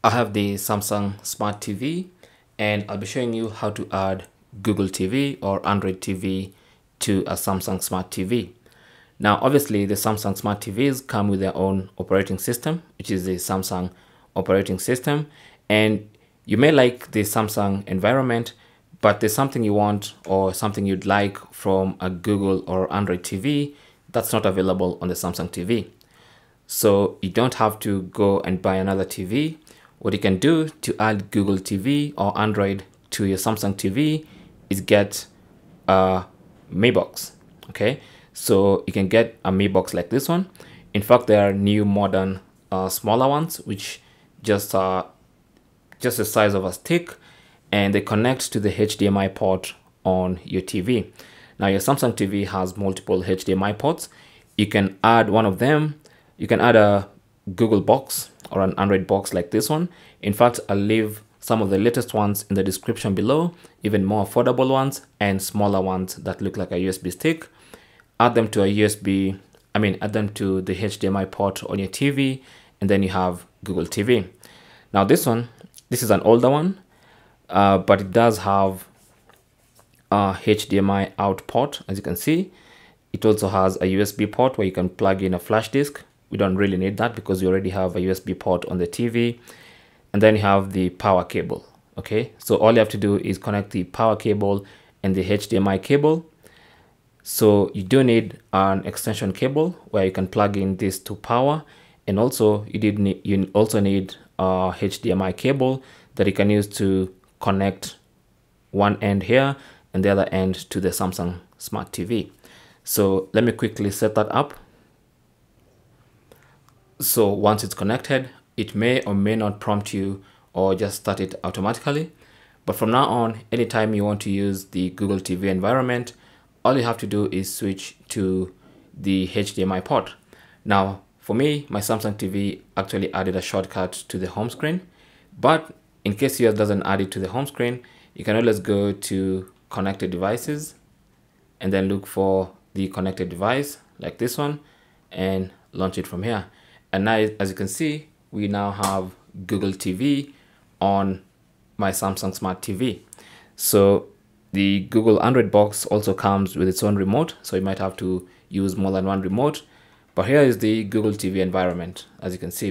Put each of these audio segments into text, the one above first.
I have the Samsung Smart TV and I'll be showing you how to add Google TV or Android TV to a Samsung Smart TV. Now, obviously, the Samsung Smart TVs come with their own operating system, which is the Samsung operating system. And you may like the Samsung environment, but there's something you want or something you'd like from a Google or Android TV that's not available on the Samsung TV. So you don't have to go and buy another TV. What you can do to add Google TV or Android to your Samsung TV is get a Mi box. Okay, so you can get a Mi box like this one. In fact, there are new modern smaller ones which just the size of a stick, and they connect to the HDMI port on your TV. Now your Samsung TV has multiple HDMI ports. You can add one of them. You can add a Google box or an Android box like this one. In fact, I'll leave some of the latest ones in the description below, even more affordable ones and smaller ones that look like a USB stick. Add them to add them to the HDMI port on your TV, and then you have Google TV. Now this is an older one, but it does have a HDMI out port, as you can see. It also has a USB port where you can plug in a flash disk. We don't really need that because you already have a USB port on the TV. And then you have the power cable. Okay, so all you have to do is connect the power cable and the HDMI cable. So you do need an extension cable where you can plug in this to power, and also you also need a HDMI cable that you can use to connect one end here and the other end to the Samsung Smart TV. So let me quickly set that up. So once it's connected, it may or may not prompt you or just start it automatically. But from now on, anytime you want to use the Google TV environment, all you have to do is switch to the HDMI port. Now, for me, my Samsung TV actually added a shortcut to the home screen. But in case yours doesn't add it to the home screen, you can always go to connected devices and then look for the connected device like this one and launch it from here. And now, as you can see, we now have Google TV on my Samsung Smart TV. So the Google Android box also comes with its own remote, so you might have to use more than one remote. But here is the Google TV environment. As you can see,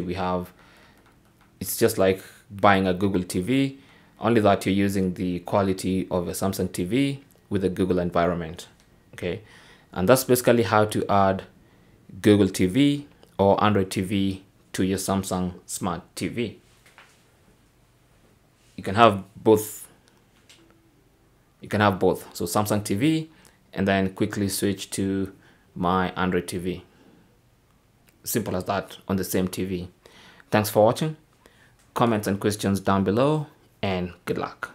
it's just like buying a Google TV, only that you're using the quality of a Samsung TV with a Google environment. Okay, and that's basically how to add Google TV or Android TV to your Samsung Smart TV. You can have both. So Samsung TV, and then quickly switch to my Android TV. Simple as that on the same TV. Thanks for watching. Comments and questions down below, and good luck.